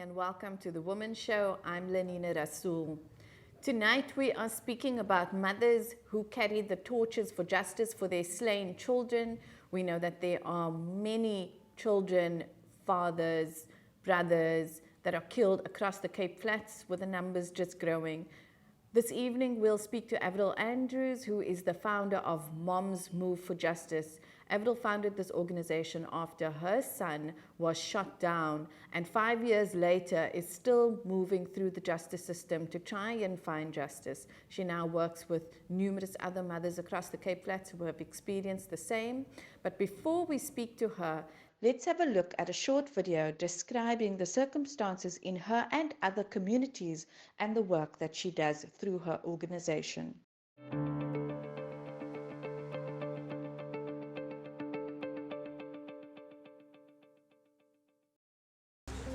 and welcome to the Womxn Show. I'm Lenina Rasool. Tonight we are speaking about mothers who carry the torches for justice for their slain children. We know that there are many children, fathers, brothers that are killed across the Cape Flats, with the numbers just growing. This evening we'll speak to Avril Andrews, who is the founder of Moms Move for Justice. Avril founded this organization after her son was shot down, and 5 years later is still moving through the justice system to try and find justice. She now works with numerous other mothers across the Cape Flats who have experienced the same. But before we speak to her, let's have a look at a short video describing the circumstances in her and other communities and the work that she does through her organization.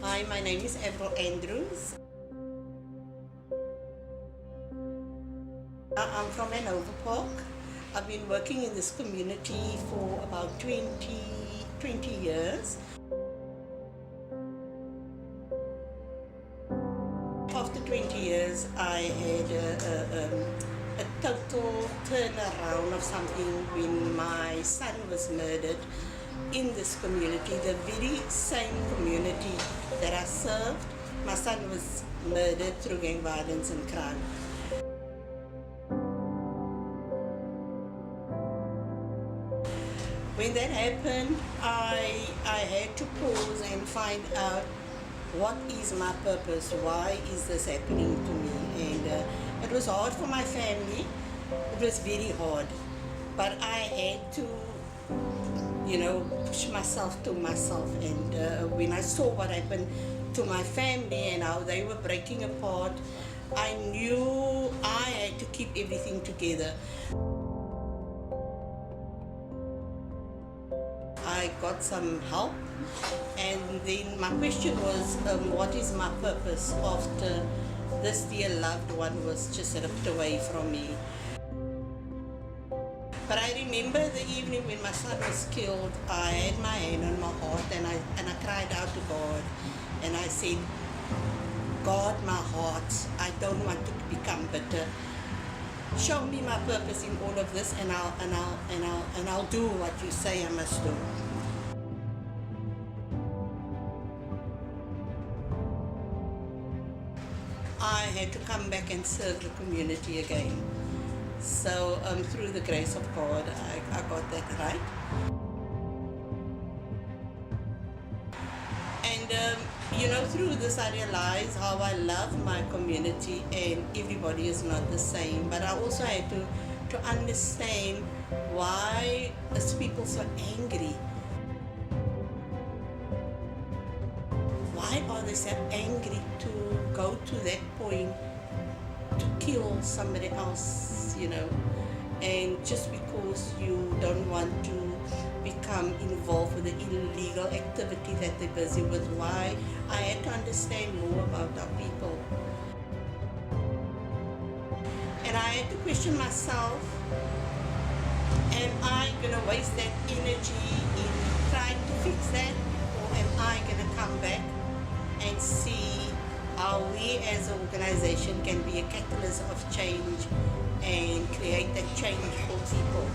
Hi, my name is Avril Andrews. I'm from Hanover Park. I've been working in this community for about 20 years. After 20 years, I had a total turnaround of something when my son was murdered in this community, the very same community that I served. My son was murdered through gang violence and crime. When that happened, I had to pause and find out what is my purpose, why is this happening to me. And it was hard for my family, it was very hard, but I had to push myself to myself. And when I saw what happened to my family and how they were breaking apart, I knew I had to keep everything together. I got some help, and then my question was, what is my purpose after this dear loved one was just ripped away from me? But I remember the evening when my son was killed, I had my hand on my heart and I cried out to God, and I said, God, my heart, I don't want it to become bitter. Show me my purpose in all of this, and I'll do what you say I must do. I had to come back and serve the community again. So through the grace of God, I got that right. And through this I realized how I love my community, and everybody is not the same. But I also had to understand why is people so angry. Why are they so angry to go to that point to kill somebody else? And just because you don't want to become involved with the illegal activity that they're busy with. Why? I had to understand more about our people. And I had to question myself, am I going to waste that energy in trying to fix that, or am I going to come back and see how we as an organization can be a catalyst of change and create that change for people.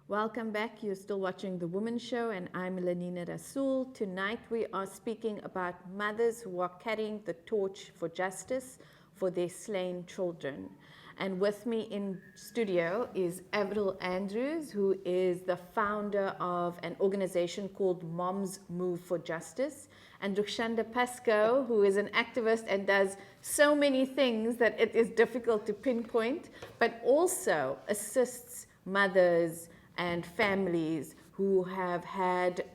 Welcome back. You're still watching The Womxn Show, and I'm Lenina Rasool. Tonight we are speaking about mothers who are carrying the torch for justice for their slain children. And with me in studio is Avril Andrews, who is the founder of an organization called Moms Move for Justice, and Roegshanda Pascoe, who is an activist and does so many things that it is difficult to pinpoint, but also assists mothers and families who have had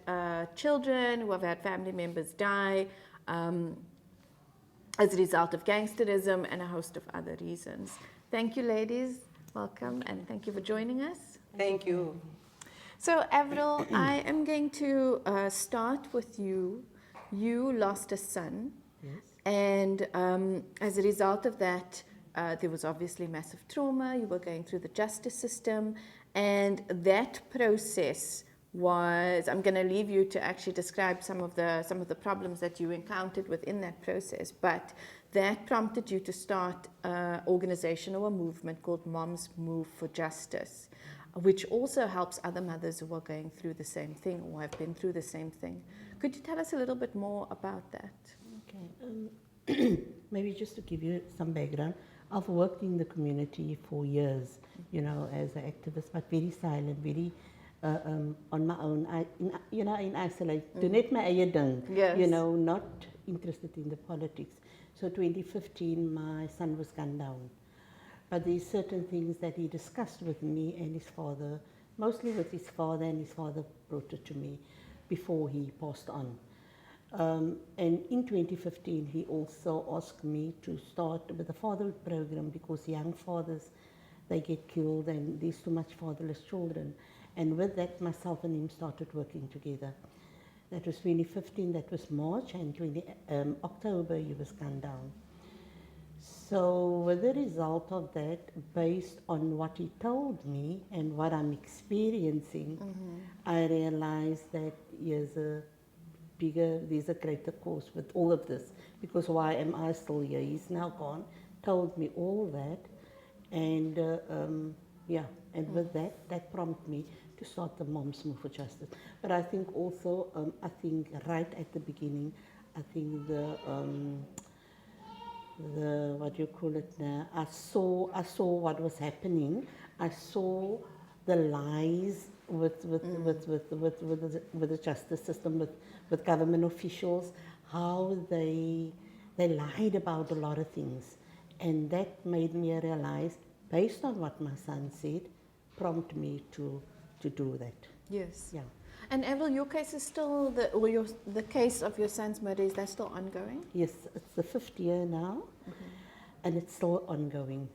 children, who have had family members die as a result of gangsterism and a host of other reasons. Thank you, ladies. Welcome, and thank you for joining us. Thank you. So, Avril, I am going to start with you. You lost a son, Yes. and as a result of that, there was obviously massive trauma. You were going through the justice system, and that process was. I'm going to leave you to actually describe some of the problems that you encountered within that process, but that prompted you to start an organization or a movement called Moms Move for Justice, which also helps other mothers who are going through the same thing or have been through the same thing. Could you tell us a little bit more about that? Okay. Maybe just to give you some background, I've worked in the community for years, you know, as an activist, but very silent, very on my own. In isolation. To net my eie ding, Yes. you know, not interested in the politics. So 2015, my son was gunned down. But there's certain things that he discussed with me and his father, mostly with his father, and his father brought it to me before he passed on. And in 2015, he also asked me to start with the fatherhood program because young fathers, they get killed and there's too much fatherless children. And with that, myself and him started working together. That was 2015, that was March, and October, he was gunned down. So with the result of that, based on what he told me and what I'm experiencing, I realized that there's a greater cause with all of this. Because why am I still here? He's now gone, told me all that. And and with that prompted me to start the Moms Move for Justice. But I think also, right at the beginning, I think the what do you call it now? I saw what was happening. I saw the lies with the justice system, with government officials, how they lied about a lot of things, and that made me realize, based on what my son said, prompt me to do that. Yes. Yeah. And Avril, your case is still the case of your son's murder, is that still ongoing? Yes, it's the 5th year now, and it's still ongoing.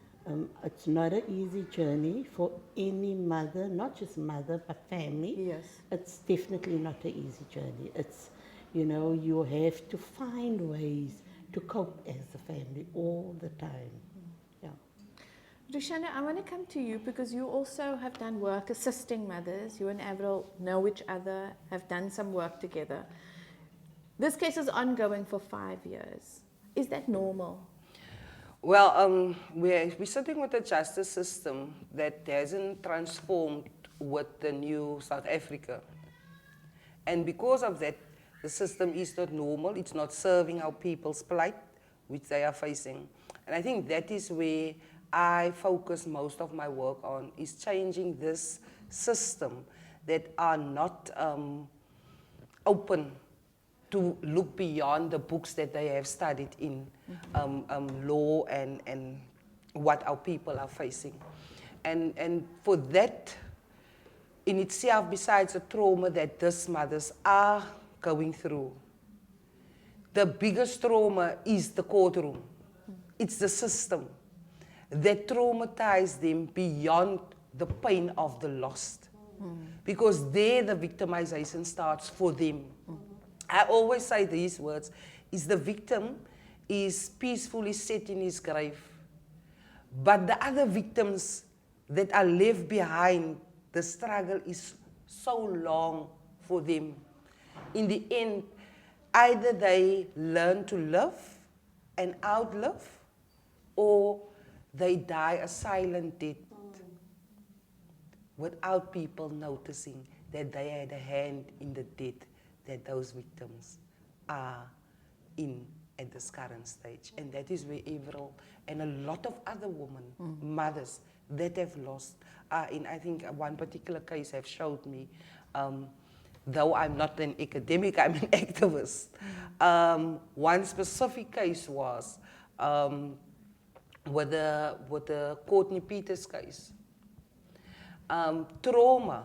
It's not an easy journey for any mother, not just mother, but family. Yes. It's definitely not an easy journey. It's, you know, you have to find ways to cope as a family all the time. Yeah. Roegshanda, I want to come to you because you also have done work assisting mothers. You and Avril know each other, have done some work together. This case is ongoing for 5 years. Is that normal? Well, we're sitting with a justice system that hasn't transformed with the new South Africa. And because of that, the system is not normal. It's not serving our people's plight, which they are facing. And I think that is where I focus most of my work on, is changing this system that are not open to look beyond the books that they have studied in law and what our people are facing. And for that in itself, besides the trauma that these mothers are going through, the biggest trauma is the courtroom. It's the system that traumatized them beyond the pain of the lost. Because there the victimization starts for them. I always say these words, is the victim is peacefully set in his grave. But the other victims that are left behind, the struggle is so long for them. In the end, either they learn to love and outlive, or they die a silent death without people noticing that they had a hand in the death that those victims are in at this current stage. And that is where Avril and a lot of other women, mothers that have lost, are in. I think one particular case have showed me, though I'm not an academic, I'm an activist. One specific case was with the Courtney Peters case. Trauma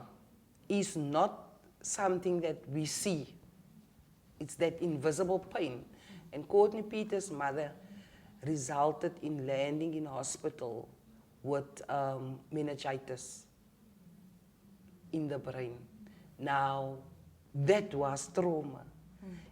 is not something that we see. It's that invisible pain. And Courtney Peters' mother resulted in landing in hospital with meningitis in the brain. Now, that was trauma.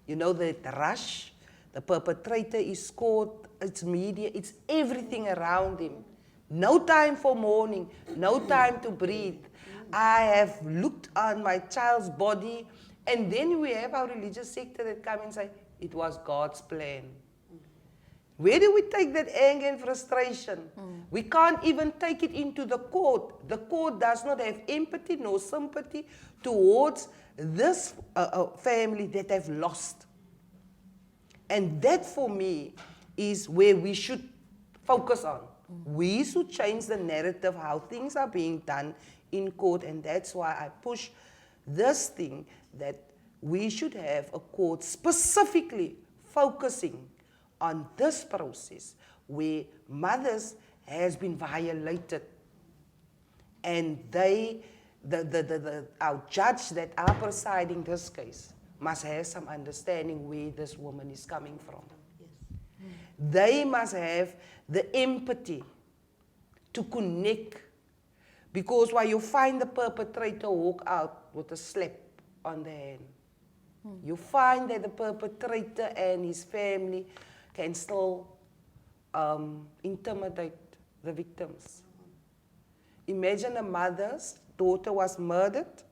You know, that rush, the perpetrator is caught, it's media, it's everything around him. No time for mourning, no time to breathe. I have looked on my child's body, and then we have our religious sector that come and say, it was God's plan. Where do we take that anger and frustration? We can't even take it into the court. The court does not have empathy nor sympathy towards this family that have lost. And that for me is where we should focus on. We should change the narrative, how things are being done in court, and that's why I push this thing that we should have a court specifically focusing on this process where mothers has been violated, and our judge that are presiding this case must have some understanding where this woman is coming from. Yes. They must have the empathy to connect, because while you find the perpetrator walk out with a slap on the hand, you find that the perpetrator and his family can still intimidate the victims. Imagine a mother's daughter was murdered.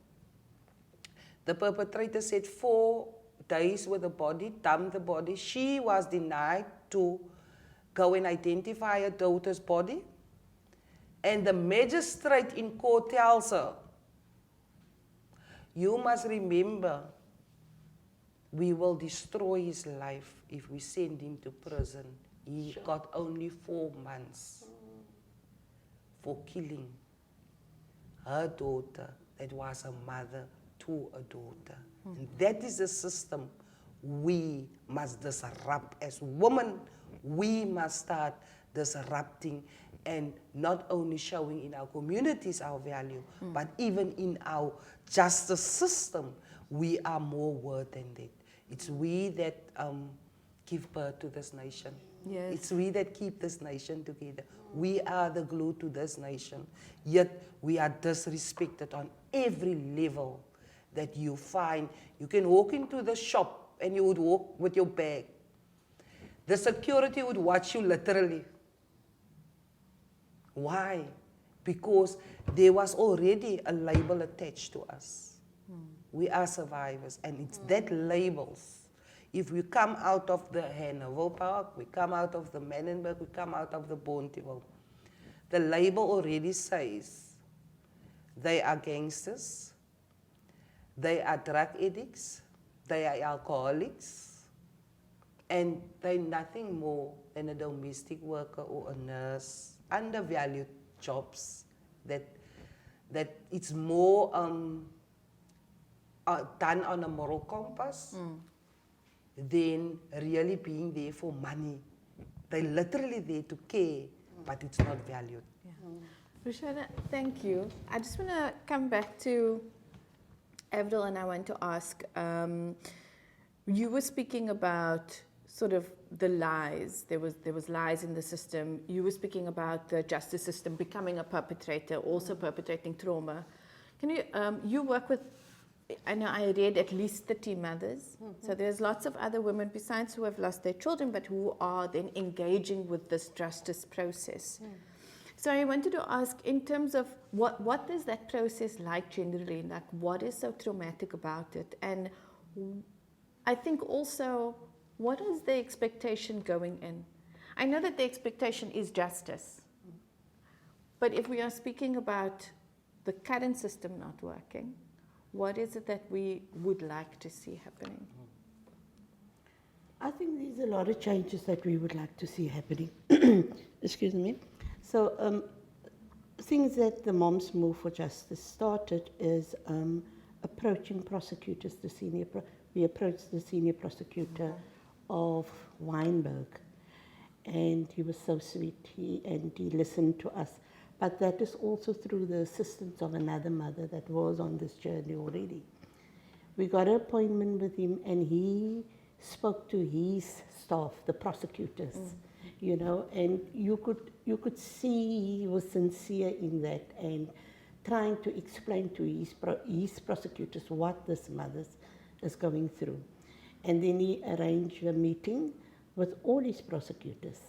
The perpetrator said 4 days with the body, dumped the body. She was denied to go and identify her daughter's body. And the magistrate in court tells her, you must remember, we will destroy his life if we send him to prison. He got only 4 months for killing her daughter that was a mother to a daughter. And that is the system we must disrupt. As women, we must start disrupting and not only showing in our communities our value, but even in our justice system, we are more worth than that. It's we that give birth to this nation. Yes. It's we that keep this nation together. We are the glue to this nation. Yet we are disrespected on every level that you find. You can walk into the shop and you would walk with your bag. The security would watch you literally. Why? Because there was already a label attached to us. We are survivors, and it's that labels. If we come out of the Hanover Park, we come out of the Menenberg, we come out of the Bontewil, the label already says they are gangsters, they are drug addicts, they are alcoholics, and they're nothing more than a domestic worker or a nurse, undervalued jobs that it's more done on a moral compass than really being there for money. They're literally there to care, but it's not valued. Roegshanda, thank you. I just want to come back to Avril, and I want to ask, you were speaking about sort of the lies. There was lies in the system. You were speaking about the justice system becoming a perpetrator, also perpetrating trauma. Can you, you work with, I know I read at least 30 mothers. So there's lots of other women besides who have lost their children, but who are then engaging with this justice process. So I wanted to ask, in terms of what is that process like generally? Like, what is so traumatic about it? And I think also, what is the expectation going in? I know that the expectation is justice. But if we are speaking about the current system not working, what is it that we would like to see happening? I think there's a lot of changes that we would like to see happening. Excuse me. So things that the Moms Move for Justice started is approaching prosecutors. We approached the senior prosecutor of Wynberg, and he was so sweet. He listened to us. But that is also through the assistance of another mother that was on this journey already. we got an appointment with him, and he spoke to his staff, the prosecutors, you know, and you could see he was sincere in that and trying to explain to his prosecutors what this mother is going through. And then he arranged a meeting with all his prosecutors.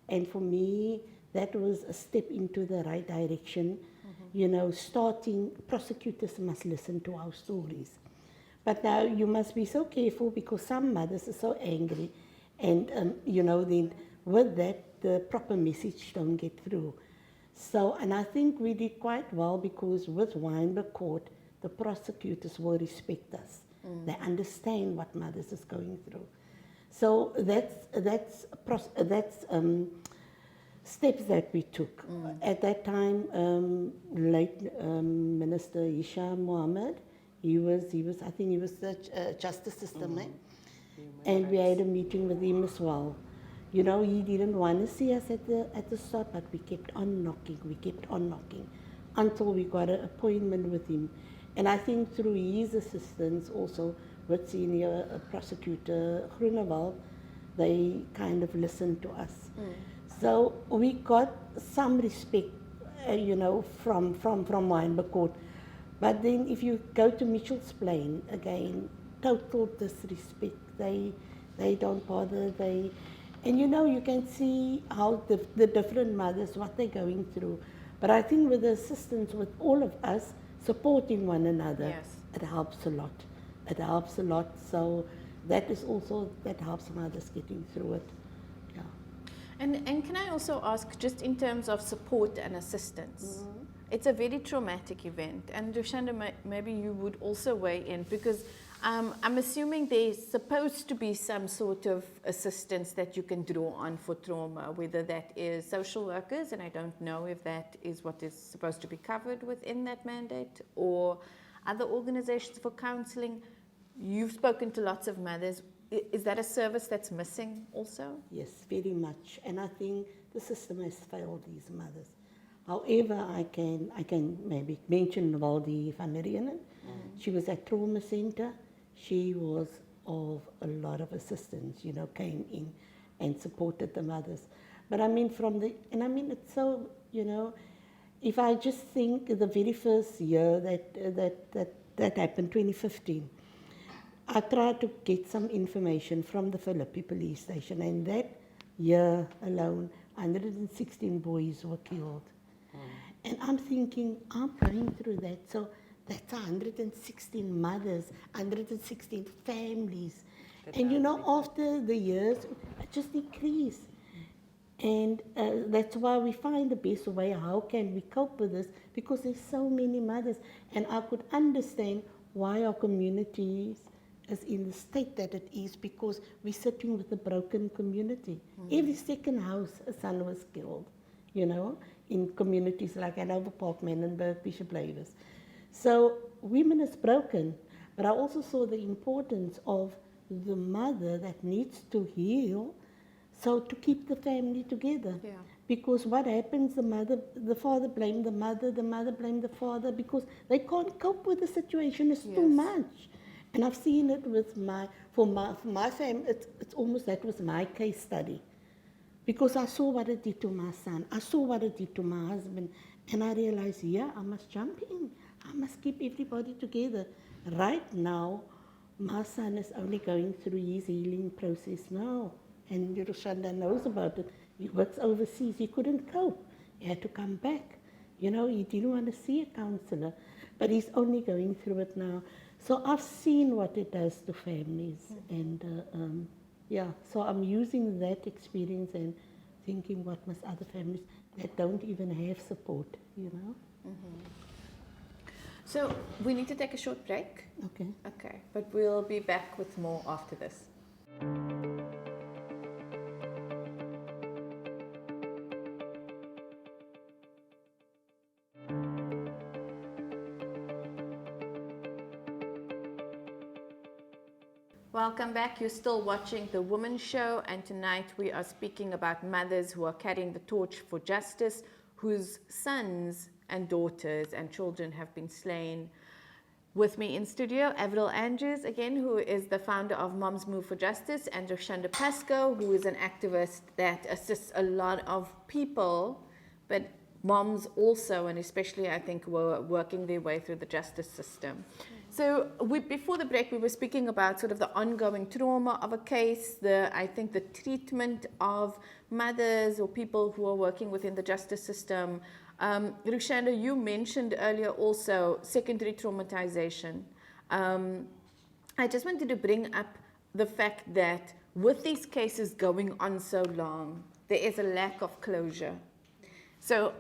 And for me, that was a step into the right direction. You know, prosecutors must listen to our stories. But now you must be so careful because some mothers are so angry. And, you know, then with that, the proper message don't get through. So, and I think we did quite well because with Wynberg Court, the prosecutors will respect us. They understand what mothers is going through. So that's steps that we took. At that time, late Minister Hisham Mohammed, he was I think he was the justice system, and we had a meeting with him as well. You know, he didn't want to see us at the start, but we kept on knocking until we got an appointment with him. And I think through his assistance also with senior prosecutor Groenewald, they kind of listened to us. So we got some respect, you know, from Wynberg Court. But then if you go to Mitchell's Plain, again, total disrespect. They don't bother. And you know, you can see how the different mothers, what they're going through. But I think with the assistance, with all of us supporting one another, it helps a lot. It helps a lot. So that helps mothers getting through it. Yeah. And can I also ask, just in terms of support and assistance, it's a very traumatic event, and Roegshanda, maybe you would also weigh in, because I'm assuming there's supposed to be some sort of assistance that you can draw on for trauma, whether that is social workers, and I don't know if that is what is supposed to be covered within that mandate, or other organizations for counseling. You've spoken to lots of mothers. Is that a service that's missing also? Yes, very much. And I think the system has failed these mothers. However, I can maybe mention Waldi van der Renen. She was at trauma center. She was of a lot of assistance, you know, came in and supported the mothers. But I mean, it's so, you know, if I just think the very first year that happened, 2015, I tried to get some information from the Philippi police station, and that year alone, 116 boys were killed. And I'm thinking, I'm going through that. So that's 116 mothers, 116 families. And you know, after the years, it just decreased. And that's why we find the best way, how can we cope with this? Because there's so many mothers. And I could understand why our communities is in the state that it is, because we're sitting with a broken community. Every second house, a son was killed, you know, in communities like Hanover Park, Menenberg, Bishop Lavis. So women is broken, but I also saw the importance of the mother that needs to heal, so to keep the family together. Yeah. Because what happens, the father blames the mother blames the father, because they can't cope with the situation, it's too much. And I've seen it with for my family, it's almost, that was my case study. Because I saw what it did to my son, I saw what it did to my husband, and I realized, I must jump in. I must keep everybody together. Right now, my son is only going through his healing process now, and Roegshanda knows about it. He works overseas, he couldn't cope. He had to come back. You know, he didn't want to see a counselor, but he's only going through it now. So I've seen what it does to families, and so I'm using that experience and thinking, what must other families that don't even have support, you know? So we need to take a short break. Okay, but we'll be back with more after this. Welcome back. You're still watching the Womxn Show, and tonight we are speaking about mothers who are carrying the torch for justice, whose sons and daughters and children have been slain. With me in studio, Avril Andrews, again, who is the founder of Moms Move for Justice, and Roegshanda Pascoe, who is an activist that assists a lot of people, but moms also, and especially, I think, were working their way through the justice system. So before the break, we were speaking about sort of the ongoing trauma of a case, I think the treatment of mothers or people who are working within the justice system. Roegshanda, you mentioned earlier also secondary traumatization. I just wanted to bring up the fact that with these cases going on so long, there is a lack of closure. So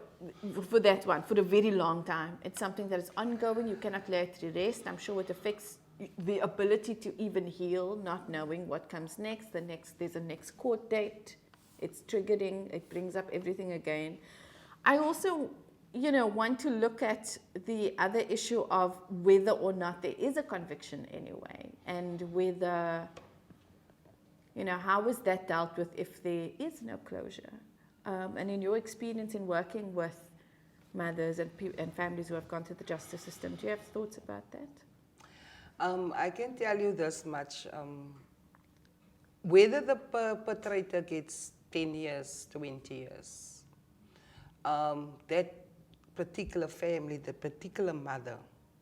for that one, for a very long time, it's something that is ongoing. You cannot lay it to rest. I'm sure it affects the ability to even heal, not knowing what comes next. There's a next court date. It's triggering. It brings up everything again. I also, want to look at the other issue of whether or not there is a conviction anyway, and whether, how is that dealt with if there is no closure? And in your experience in working with mothers and families who have gone through the justice system, do you have thoughts about that? I can tell you this much. Whether the perpetrator gets 10 years, 20 years, that particular family, the particular mother,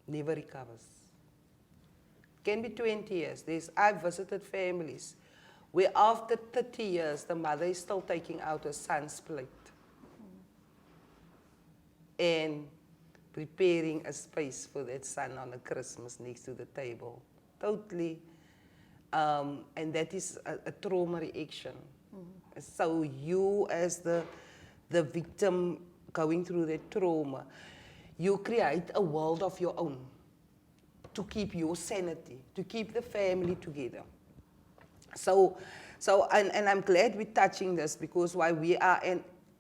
never recovers. Can be 20 years. I've visited families where after 30 years, the mother is still taking out her son's plate and preparing a space for that son on a Christmas next to the table. Totally. And that is a trauma reaction. So you as the victim going through that trauma, you create a world of your own to keep your sanity, to keep the family together. So I'm glad we're touching this, because while we are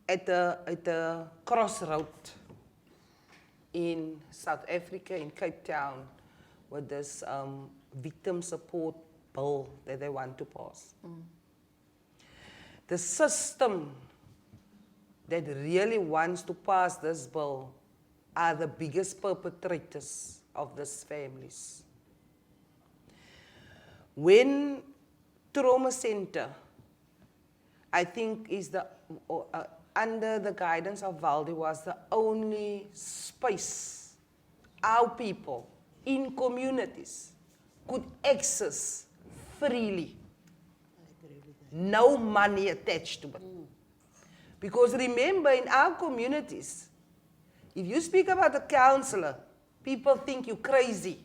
at the crossroad in South Africa, in Cape Town, with this victim support bill that they want to pass. The system that really wants to pass this bill are the biggest perpetrators of these families. When Trauma Center, I think, is under the guidance of Valdi, was the only space our people in communities could access freely. I agree with that. No money attached to it. Because remember, in our communities, if you speak about a counselor, people think you're crazy.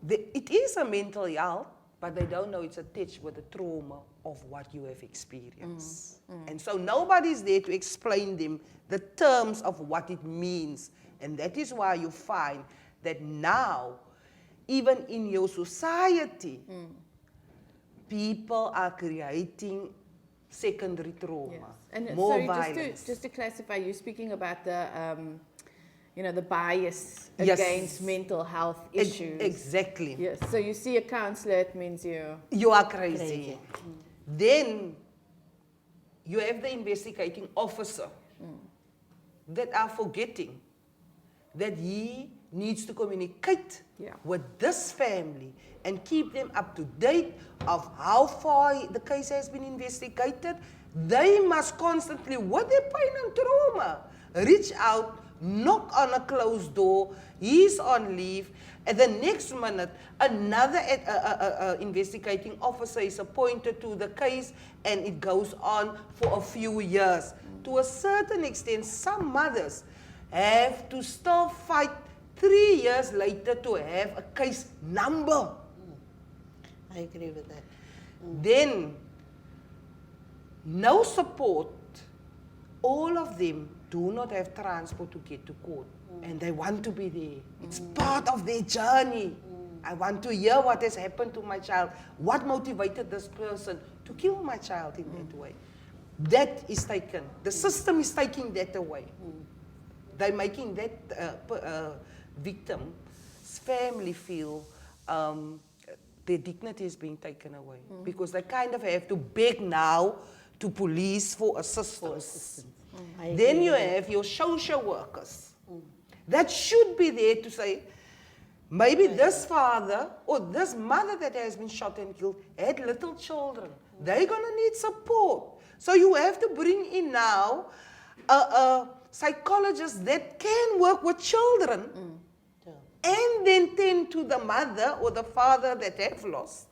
It is a mental health, but they don't know it's attached with the trauma of what you have experienced. And so nobody's there to explain them the terms of what it means. And that is why you find that now, even in your society, people are creating secondary trauma, Yes. And more sorry, violence. just to clarify, you're speaking about the, the bias Yes. against mental health issues. Exactly. Yes. So you see a counselor, it means You are crazy. Crazy. Then you have the investigating officer that are forgetting that he needs to communicate with this family and keep them up to date of how far the case has been investigated. They must constantly, with their pain and trauma, reach out, knock on a closed door, he's on leave, and the next minute, another investigating officer is appointed to the case, and it goes on for a few years. To a certain extent, some mothers have to still fight 3 years later to have a case number. I agree with that. Then, no support. All of them do not have transport to get to court, and they want to be there. It's part of their journey. I want to hear what has happened to my child. What motivated this person to kill my child in that way? That is taken. The system is taking that away. They're making that victim's family feel their dignity is being taken away, because they kind of have to beg now to police for assistance. Then you have your social workers that should be there to say, maybe this father or this mother that has been shot and killed had little children. They're going to need support. So you have to bring in now a psychologist that can work with children and then tend to the mother or the father that have lost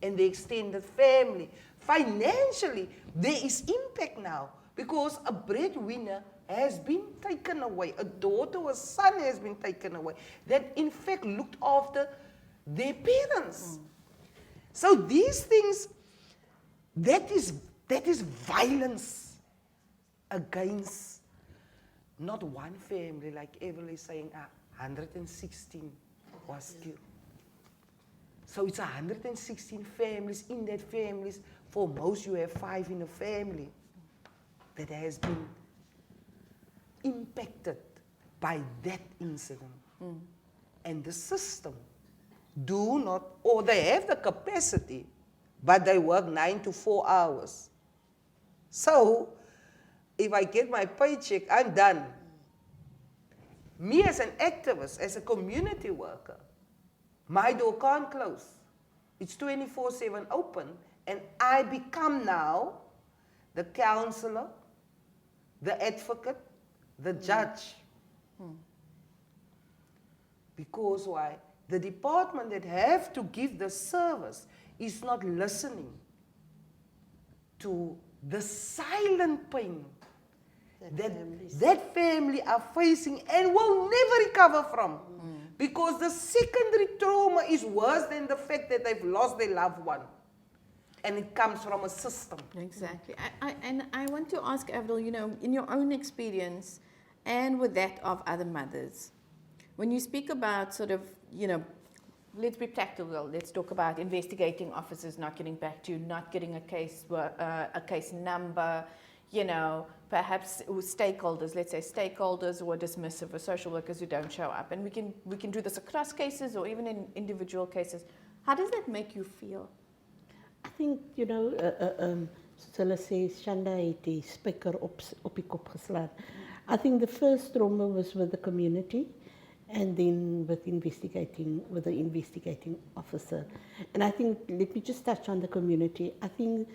and the extended family. Financially, there is impact now because a breadwinner has been taken away. A daughter or a son has been taken away that in fact looked after their parents. So these things, that is violence against not one family, like Avril is saying, 116 was killed. So it's 116 families. In that families, for most you have 5 in a family that has been impacted by that incident. And the system do not, or they have the capacity, but they work 9 to 4 hours. So if I get my paycheck, I'm done. Me as an activist, as a community worker, my door can't close. It's 24/7 open, and I become now the counselor, the advocate, the judge. Because why? The department that have to give the service is not listening to the silent pain that family are facing and will never recover from. Because the secondary trauma is worse than the fact that they've lost their loved one. And it comes from a system. Exactly. And I want to ask Avril, in your own experience and with that of other mothers, when you speak about sort of, let's be practical. Let's talk about investigating officers not getting back to you, not getting a case number, perhaps stakeholders, let's say stakeholders who are dismissive or social workers who don't show up. And we can do this across cases or even in individual cases. How does that make you feel? I think, hulle sê Shanda het die spyker op die kop geslaan. I think the first trauma was with the community and then with the investigating officer. And I think, let me just touch on the community. I think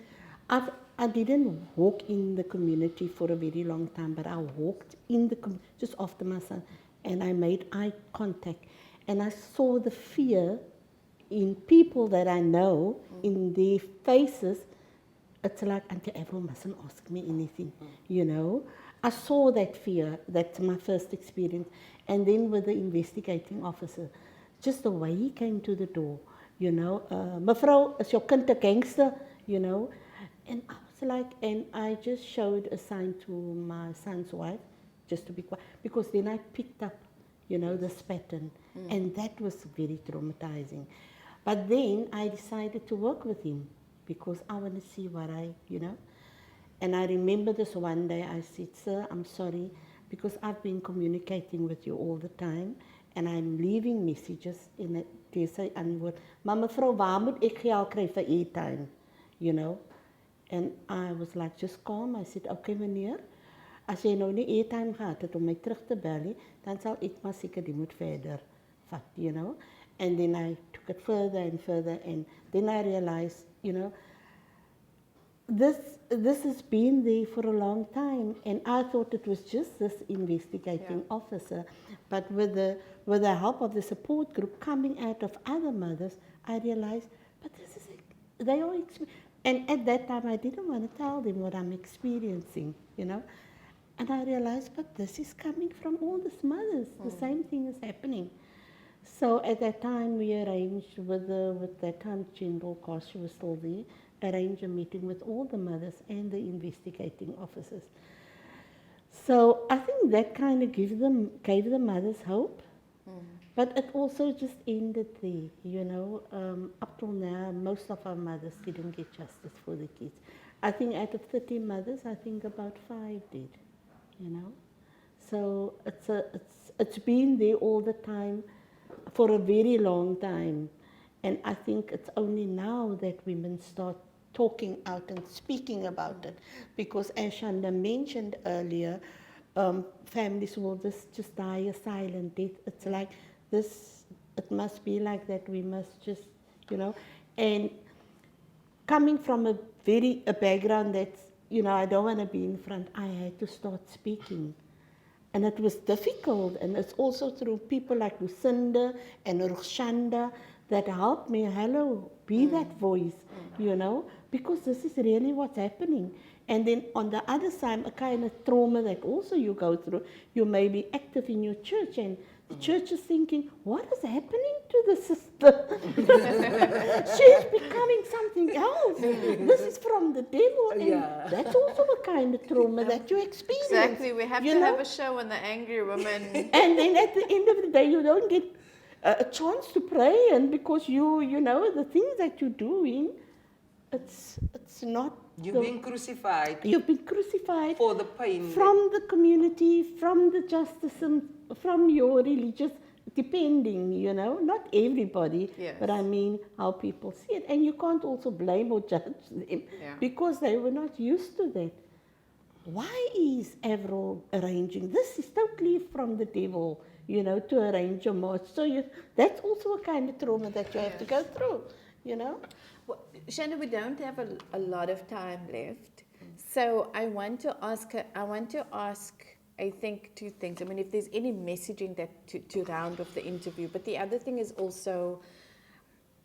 I didn't walk in the community for a very long time, but I walked in the just after my son, and I made eye contact, and I saw the fear in people that I know, in their faces. It's like, Auntie Avril mustn't ask me anything, I saw that fear. That's my first experience. And then with the investigating officer, just the way he came to the door, Mevrou, is your kind 'n gangster, And I was like, and I just showed a sign to my son's wife, just to be quiet, because then I picked up, this pattern. And that was very traumatizing. But then I decided to work with him because I want to see what And I remember this one day I said, "Sir, I'm sorry, because I've been communicating with you all the time and I'm leaving messages in a TSA antwoord. Maar mevrou, waar moet ek geld kry vir airtime?" And I was like, just calm. I said, "Okay, meneer, as jy nou nie airtime gehad het om my terug te bel nie, dan sal ek maar seker die moet verder vat, And then I took it further and further, and then I realized, this has been there for a long time, and I thought it was just this investigating officer. But with the help of the support group coming out of other mothers, I realized, but this is it. They all and at that time I didn't want to tell them what I'm experiencing, And I realized, but this is coming from all these mothers. The same thing is happening. So at that time we arranged with that time General Cost, she was still there, arranged a meeting with all the mothers and the investigating officers. So I think that kind of gave the mothers hope, but it also just ended there, Up till now, most of our mothers didn't get justice for the kids. I think out of 30 mothers, I think about 5 did, So it's been there all the time for a very long time, and I think it's only now that women start talking out and speaking about it, because as Shanda mentioned earlier, families will just die a silent death. It's like this, it must be like that. We must just, and coming from a background that's, I don't want to be in front, I had to start speaking. And it was difficult, and it's also through people like Lucinda and Roegshanda that helped me, be that voice, because this is really what's happening. And then on the other side, a kind of trauma that also you go through, you may be active in your church, and the church is thinking, what is happening to the sister? She's becoming something else. This is from the devil, and that's also a kind of trauma that you experience. Exactly, we have to have a show on the angry woman. And then at the end of the day, you don't get a chance to pray, and because the things that you're doing, it's not. You've been crucified. You've been crucified for the pain from the community, from the justice, from your religious, depending, not everybody, but I mean how people see it. And you can't also blame or judge them because they were not used to that. Why is Avril arranging? This is totally from the devil, to arrange a march. So that's also a kind of trauma that you have to go through, Well, Shanda, we don't have a lot of time left. So I want to ask, I think, two things. I mean, if there's any messaging that to round off the interview, but the other thing is also,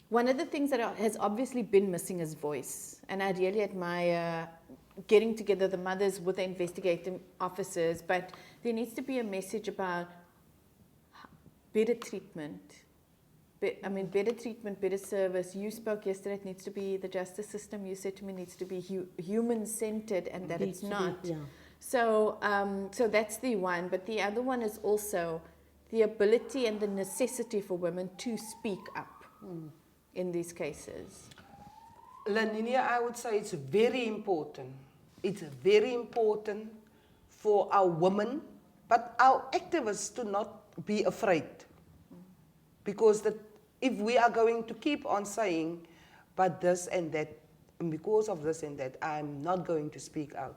one of the things that has obviously been missing is voice. And I really admire getting together the mothers with the investigating officers, but there needs to be a message about better treatment. Better treatment, better service. You spoke yesterday, it needs to be the justice system, you said to me, needs to be human-centered, and that it's not. So that's the one. But the other one is also the ability and the necessity for women to speak up in these cases. Laninia, I would say it's very important. It's very important for our women, but our activists to not be afraid. Because if we are going to keep on saying, but this and that, and because of this and that, I'm not going to speak out,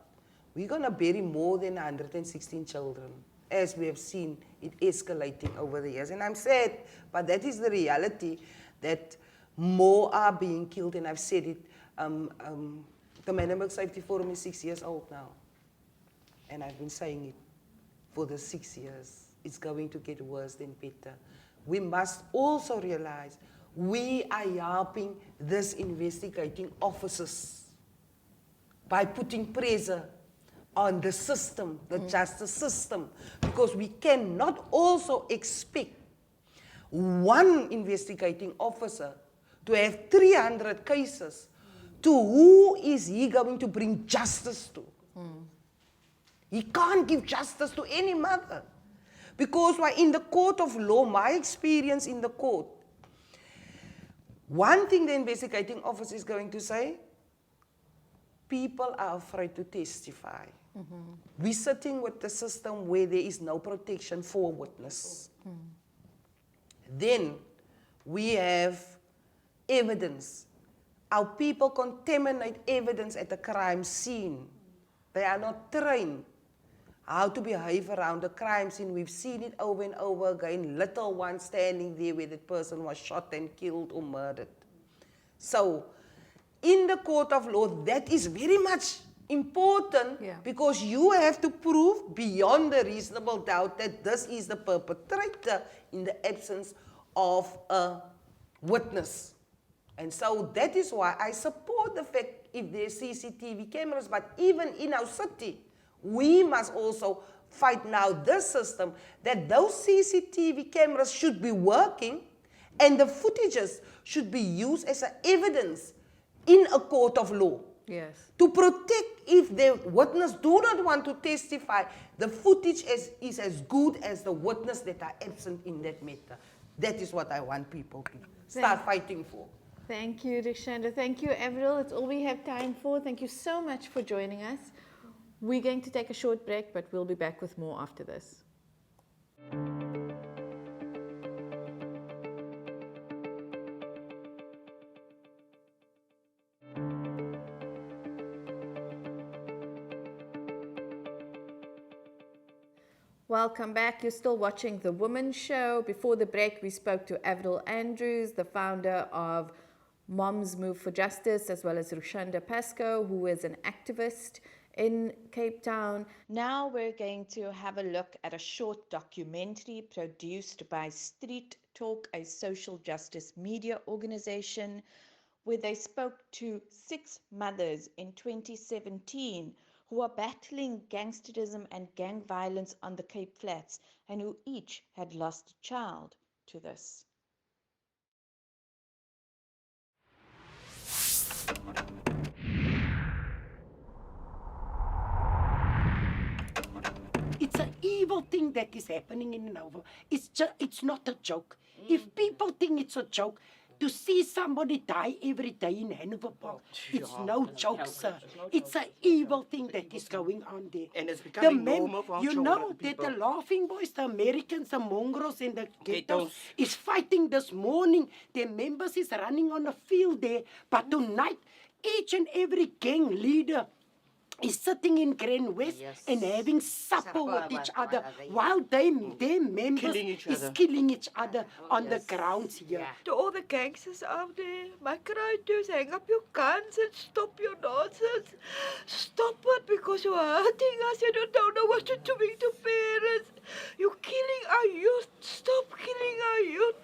we're going to bury more than 116 children, as we have seen it escalating over the years. And I'm sad, but that is the reality, that more are being killed, and I've said it. The Manenberg Safety Forum is 6 years old now, and I've been saying it for the 6 years. It's going to get worse than better. We must also realize we are helping these investigating officers by putting pressure on the system, the justice system, because we cannot also expect one investigating officer to have 300 cases. To who is he going to bring justice to? He can't give justice to any mother. Because in the court of law, my experience in the court, one thing the investigating officer is going to say, people are afraid to testify. We're sitting with the system where there is no protection for a witness. Then we have evidence. Our people contaminate evidence at the crime scene. They are not trained how to behave around the crime scene. We've seen it over and over again. Little ones standing there where that person was shot and killed or murdered. So, in the court of law, that is very much important because you have to prove beyond a reasonable doubt that this is the perpetrator in the absence of a witness. And so that is why I support the fact if there's CCTV cameras, but even in our city, we must also fight now this system that those CCTV cameras should be working and the footages should be used as evidence in a court of law. Yes. To protect if the witness do not want to testify, the footage is as good as the witness that are absent in that matter. That is what I want people to start fighting for. Thank you, Roegshanda. Thank you, Avril. It's all we have time for. Thank you so much for joining us. We're going to take a short break, but we'll be back with more after this. Welcome back. You're still watching The Womxn Show. Before the break, we spoke to Avril Andrews, the founder of Moms Move for Justice, as well as Roegshanda Pascoe, who is an activist in Cape Town. Now we're going to have a look at a short documentary produced by Street Talk, a social justice media organization, where they spoke to 6 mothers in 2017 who are battling gangsterism and gang violence on the Cape Flats and who each had lost a child to this. It's an evil thing that is happening in Nova. It's not a joke. If people think it's a joke, to see somebody die every day in Hanover Park, it's no joke, sir. It's an evil thing that is going on there. And it's becoming normal for our you children know and that people. the laughing boys, the Americans, the mongrels and the ghettos Ghettos. is fighting this morning. Their members is running on the field there. But tonight, each and every gang leader is sitting in Grand West and having supper with each other while their members Killing each is other. killing each other on the grounds here. To all the gangsters out there, my cry to is hang up your guns and stop your nonsense. Stop it because you're hurting us and you don't know what you're doing to parents. You're killing our youth. Stop killing our youth.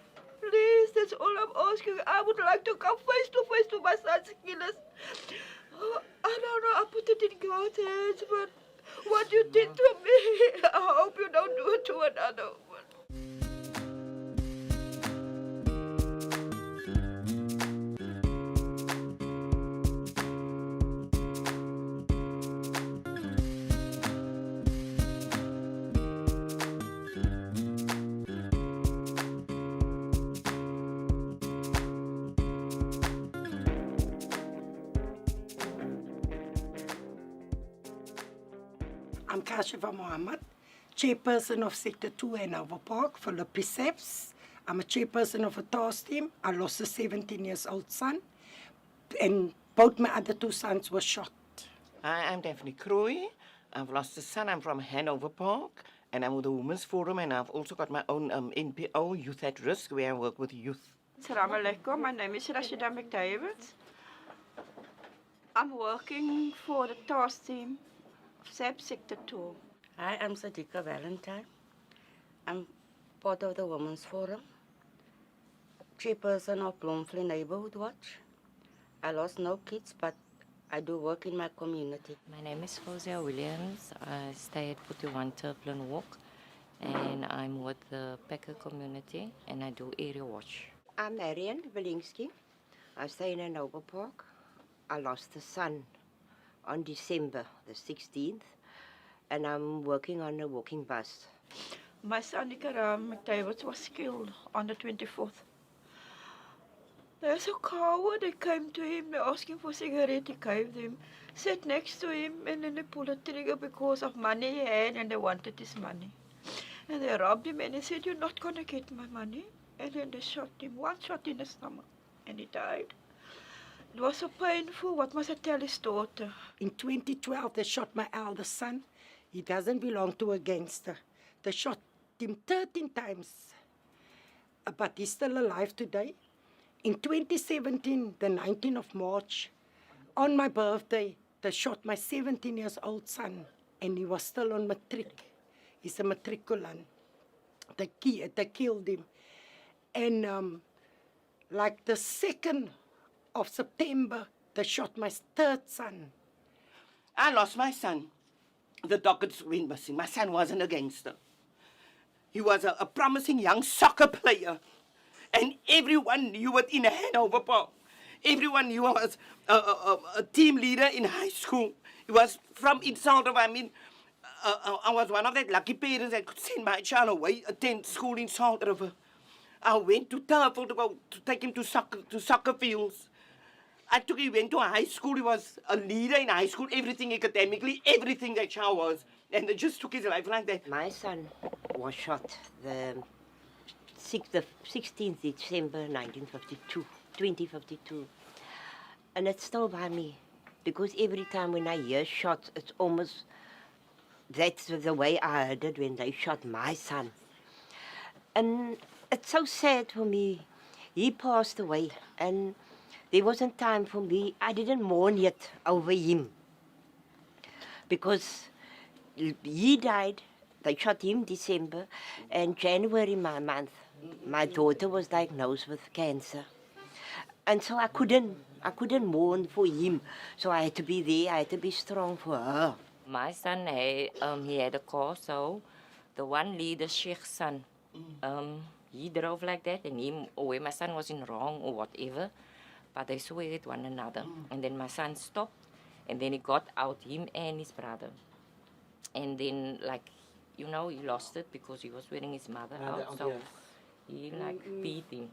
Please, that's all I'm asking. I would like to come face to my son's killers. Oh, I don't know, I put it in God's hands, but what you did to me, I hope you don't do it to another one. I'm Kashifa Mohammed, chairperson of Sector 2 Hanover Park for the Precepts. I'm a chairperson of a task team. I lost a 17 years old son, and both my other 2 sons were shot. Hi, I'm Daphne Croy. I've lost a son. I'm from Hanover Park, and I'm with the Women's Forum, and I've also got my own NPO, Youth at Risk, where I work with youth. Assalamu alaikum. My name is Rashida McDavid. I'm working for the task team of SAP Sector 2. Hi, I'm Sadiqa Valentine. I'm part of the Women's Forum, chairperson of Bloemfontein Neighborhood Watch. I lost no kids, but I do work in my community. My name is Fozia Williams. I stay at 41 Turflin Walk, and I'm with the Packer community, and I do area watch. I'm Marian Belinsky. I stay in Hanover Park. I lost a son on December the 16th, and I'm working on a walking bus. My son Ikaram McDavid was killed on the 24th. There's a coward. They came to him, they asked him for a cigarette, he gave them, sat next to him, and then they pulled the trigger because of money he had, and they wanted his money. And they robbed him, and he said, "You're not going to get my money." And then they shot him, 1 shot in the stomach, and he died. It was so painful. What must I tell his daughter? In 2012, they shot my eldest son. He doesn't belong to a gangster. They shot him 13 times, but he's still alive today. In 2017, the 19th of March, on my birthday, they shot my 17 years old son, and he was still on matric. He's a matriculant. They killed him. And like the 2nd of September, they shot my 3rd son. I lost my son. The dockets went missing. My son wasn't a gangster. He was a promising young soccer player. And everyone knew it in Hanover Park. Everyone knew I was a team leader in high school. He was from Insalter. I mean, I was one of that lucky parents that could send my child away, attend school in Salt River. I went to Turfel to take him to soccer fields. He went to a high school. He was a leader in high school, everything academically, everything that child was. And they just took his life like that. My son was shot the 16th December 2052. And it's still by me. Because every time when I hear shots, it's almost That's the way I heard it when they shot my son. And it's so sad for me. He passed away, and there wasn't time for me. I didn't mourn yet over him because he died. They shot him December, and January, my month, my daughter was diagnosed with cancer, and so I couldn't mourn for him. So I had to be there. I had to be strong for her. My son, he had a car, so the one leader, Sheikh's son, he drove like that, and him, or my son was in wrong or whatever, but they saw at one another. And then my son stopped, and then he got out, him and his brother. And then, like, you know, he lost it because he was wearing his mother out, so he, like, beat him.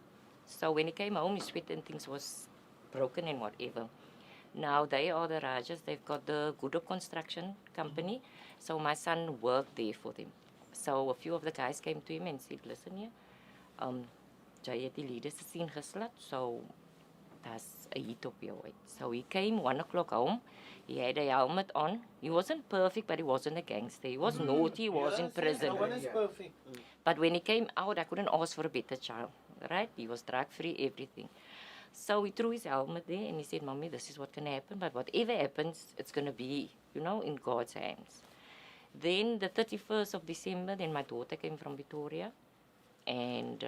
So when he came home, his sweat and things was broken and whatever. Now they are the Rajas, they've got the Goodop construction company, so my son worked there for them. So a few of the guys came to him and said, listen here, jy het die leaders gesien geslat, so that's a hit op jou uit. So he came 1 o'clock home, he had a helmet on. He wasn't perfect, but he wasn't a gangster. He was naughty, he was in prison. No one is perfect. But when he came out, I couldn't ask for a better child, right? He was drug-free, everything. So he threw his helmet there and he said, Mommy, this is what can happen, but whatever happens, it's going to be, you know, in God's hands. Then the 31st of December, then my daughter came from Victoria, and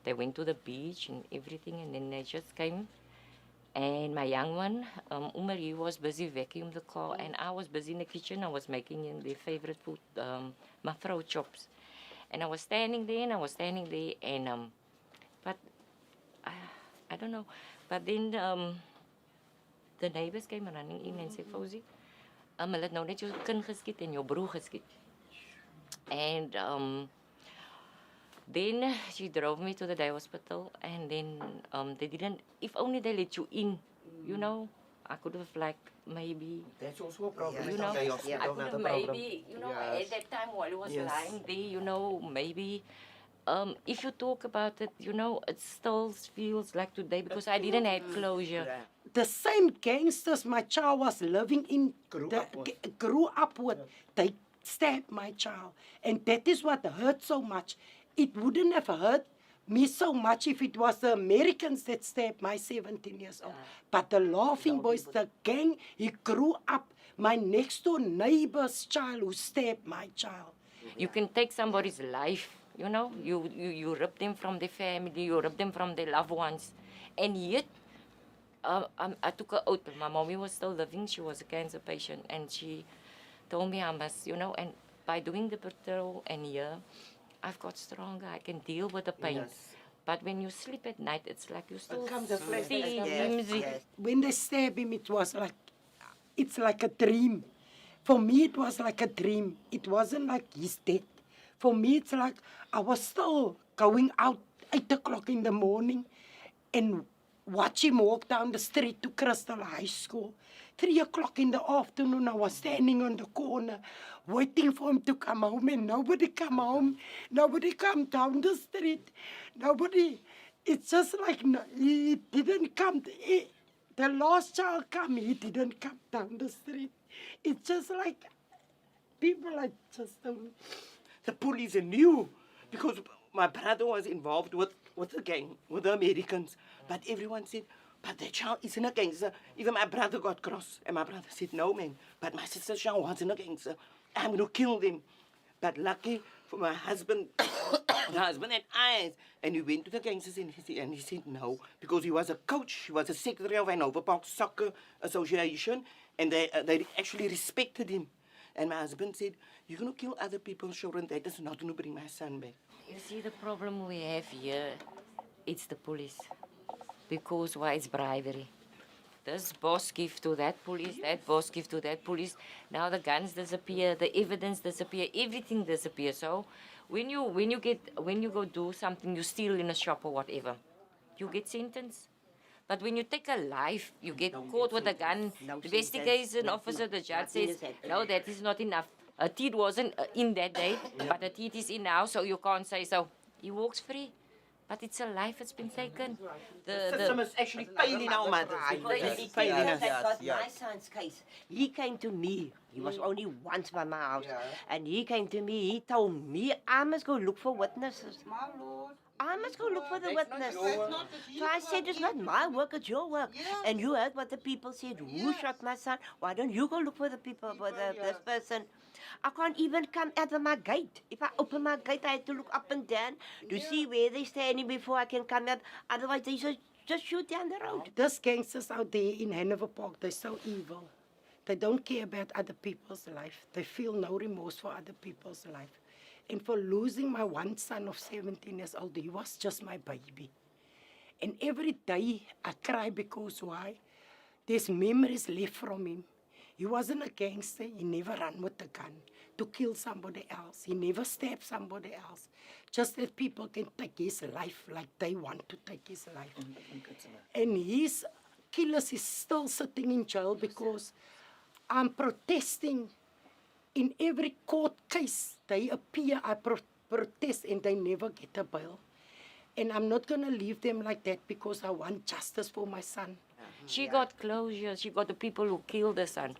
they went to the beach and everything, and then they just came. And my young one, Umar, he was busy vacuuming the car, and I was busy in the kitchen. I was making their favorite food, mafrou chops. And I was standing there, and but I don't know. But then the neighbors came running in and said, Fauzi, hulle het nou net jou kind geskiet en jou broer geskiet. And then she drove me to the day hospital, and then they didn't, if only they let you in, you know, I could have, like, maybe, That's also a problem. you know, They I also could don't have have a problem. maybe, you know, Yes. at that time while he was Yes. lying there, you know, maybe, if you talk about it, you know, it still feels like today because I didn't have closure. The same gangsters my child was living in, grew up with, they stabbed my child. And that is what hurt so much. It wouldn't have hurt me so much if it was the Americans that stabbed my 17 years old. But the Laughing Boys, the gang, he grew up, my next door neighbor's child who stabbed my child. You can take somebody's life, you know, you rip them from their family, you rip them from their loved ones. And yet, I took her out. My mommy was still living, she was a cancer patient, and she told me I must, you know, and by doing the patrol and here, I've got stronger, I can deal with the pain. Yes. But when you sleep at night, it's like you still comes a flashback. see him. When they stabbed him, it's like a dream. For me, it was like a dream. It wasn't like he's dead. For me, it's like I was still going out 8 o'clock in the morning and watch him walk down the street to Crystal High School. 3 o'clock in the afternoon, I was standing on the corner waiting for him to come home, and nobody come home. Nobody come down the street. Nobody. It's just like he didn't come. The last child come, he didn't come down the street. It's just like people are just... The police knew because my brother was involved with the gang, with the Americans. But everyone said, but that child isn't a gangster. Even my brother got cross. And my brother said, no, man. But my sister's child wasn't a gangster. I'm going to kill them. But lucky for my husband, the husband had eyes. And he went to the gangsters and he said no. Because he was a coach. He was a secretary of Hanover Park Soccer Association. And they actually respected him. And my husband said, you're going to kill other people's children. That is not going to bring my son back. You see, the problem we have here, it's the police. Because why? It's bribery. This boss gives to that police, that boss gives to that police. Now the guns disappear, the evidence disappear, everything disappears. So when you go do something, you steal in a shop or whatever, you get sentenced. But when you take a life, you get caught with a gun. The investigation officer, the judge says, no, that is not enough. A teeth wasn't in that day, but a teeth is in now, so you can't say so. He walks free. But it's a life that's been taken. The system is actually failing our mothers. Because It's failing us. that got my son's case. He came to me. He was only once by my house. And he came to me. He told me, I must go look for witnesses. I must go look for the witness. So I said, it's not my work, it's your work. And you heard what the people said. Who shot my son? Why don't you go look for the people, for this person? I can't even come out of my gate. If I open my gate, I have to look up and down to see where they're standing before I can come out. Otherwise, they just shoot down the road. Those gangsters out there in Hanover Park, they're so evil. They don't care about other people's life. They feel no remorse for other people's life. And for losing my one son of 17 years old, he was just my baby. And every day I cry because why? There's memories left from him. He wasn't a gangster. He never ran with a gun to kill somebody else. He never stabbed somebody else. Just that people can take his life like they want to take his life. And his killers is still sitting in jail because I'm protesting. In every court case, they appear, I protest, and they never get a bail. And I'm not going to leave them like that because I want justice for my son. She got closure. She got the people who killed the son,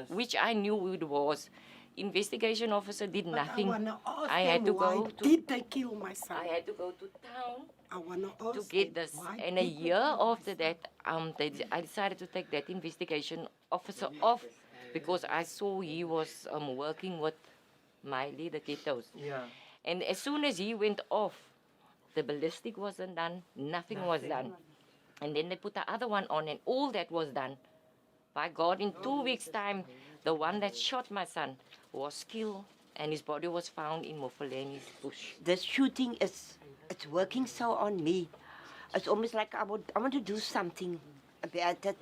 which I knew it was. Investigation officer did nothing. I want to ask I had to why go to. did they kill my son? I had to go to town I want to ask to get them, this. why And a did they year kill my after that, I decided to take that investigation officer off because I saw he was working with Miley, the kiddos. And as soon as he went off, the ballistic wasn't done, nothing was done. And then they put the other one on, and all that was done. By God, in 2 weeks' time, the one that shot my son was killed, and his body was found in Mofelene's bush. This shooting it's working so on me. It's almost like I want to do something about it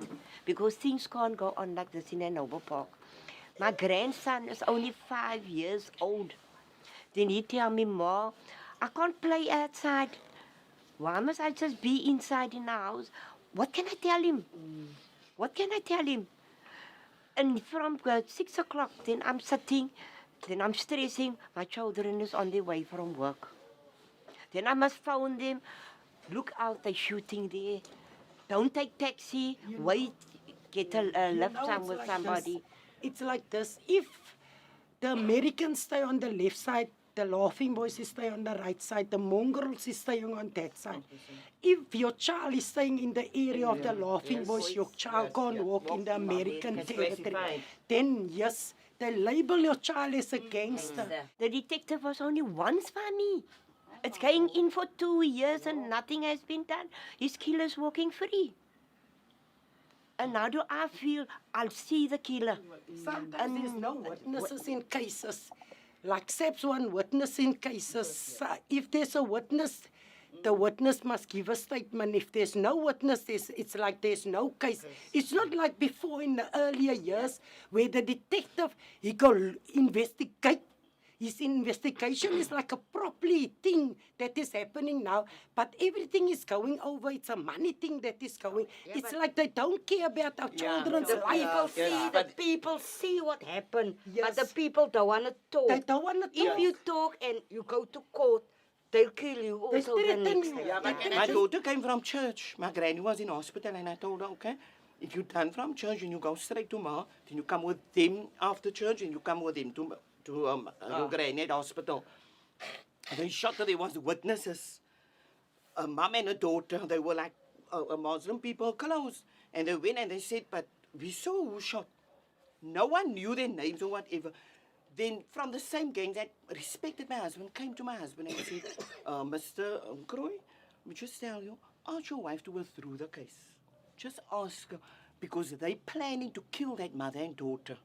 because things can't go on like this in Hanover Park. My grandson is only 5 years old. Then he tell me, Ma, I can't play outside. Why must I just be inside in the house? What can I tell him? What can I tell him? And from 6 o'clock, then I'm sitting, then I'm stressing. My children is on their way from work. Then I must phone them. Look out, they're shooting there. Don't take taxi. Wait, get a lift time with somebody. It's like this. If the Americans stay on the left side, the laughing boys stay on the right side, the mongrels is staying on that side. If your child is staying in the area of the laughing boys, your child can't walk in the American territory. Then yes, they label your child as a gangster. The detective was only once by me. It's going in for 2 years and nothing has been done. His killer's walking free. And now do I feel I'll see the killer. Sometimes there's no witnesses in cases. Like SAP's one witness in cases. If there's a witness, the witness must give a statement. If there's no witness, it's like there's no case. It's not like before in the earlier years where the detective, he go investigate. His investigation is like a properly thing that is happening now, but everything is going over. It's a money thing that is going. It's like they don't care about our children's life. The people see what happened, but the people don't want to talk. They don't want to talk. If you talk and you go to court, they'll kill you also the next day. My daughter came from church. My granny was in hospital, and I told her, okay, if you're done from church and you go straight to Ma, then you come with them after church and you come with them to your granny at hospital. And they shot her. There was witnesses. A mum and a daughter. They were like Muslim people close. And they went and they said, but we saw who shot. No one knew their names or whatever. Then from the same gang that respected my husband came to my husband and said, Mr. Croy, we just tell you, ask your wife to withdraw the case. Just ask her, because they're planning to kill that mother and daughter.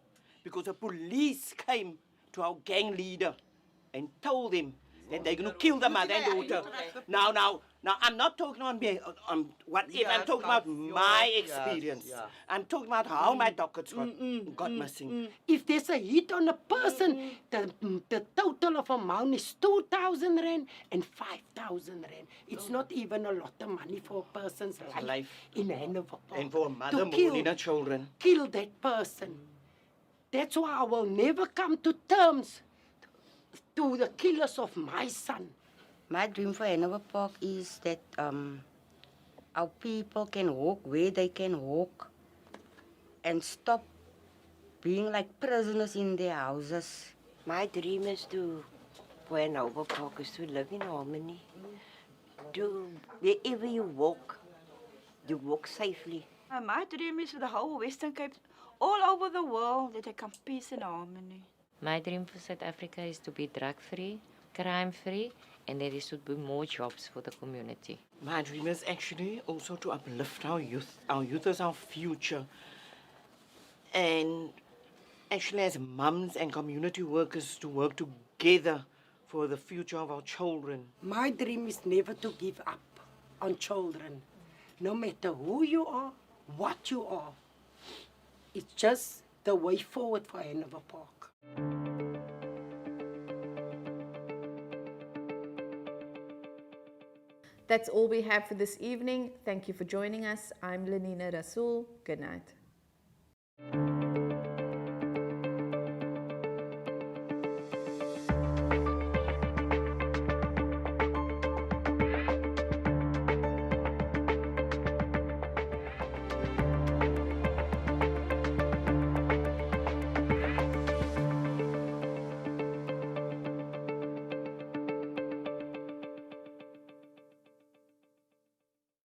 Because the police came to our gang leader and told him that they're going to kill the mother and daughter. Now, I'm not talking on whatever. I'm talking about my experience. I'm talking about how my dockets got missing. If there's a hit on a person, the total of amount is 2,000 rand and 5,000 rand. It's not even a lot of money for a person's life in Hanover Park. And for a mother mourning her children. Kill that person. That's why I will never come to terms to the killers of my son. My dream for Hanover Park is that our people can walk where they can walk and stop being like prisoners in their houses. My dream is to, for an Park, is to live in harmony. To wherever you walk safely. My dream is for the whole Western Cape, all over the world, that they come peace and harmony. My dream for South Africa is to be drug-free, crime-free, and there should be more jobs for the community. My dream is actually also to uplift our youth. Our youth is our future. And actually, as mums and community workers, to work together for the future of our children. My dream is never to give up on children, no matter who you are, what you are. It's just the way forward for Hanover Park. That's all we have for this evening. Thank you for joining us. I'm Lenina Rasool. Good night.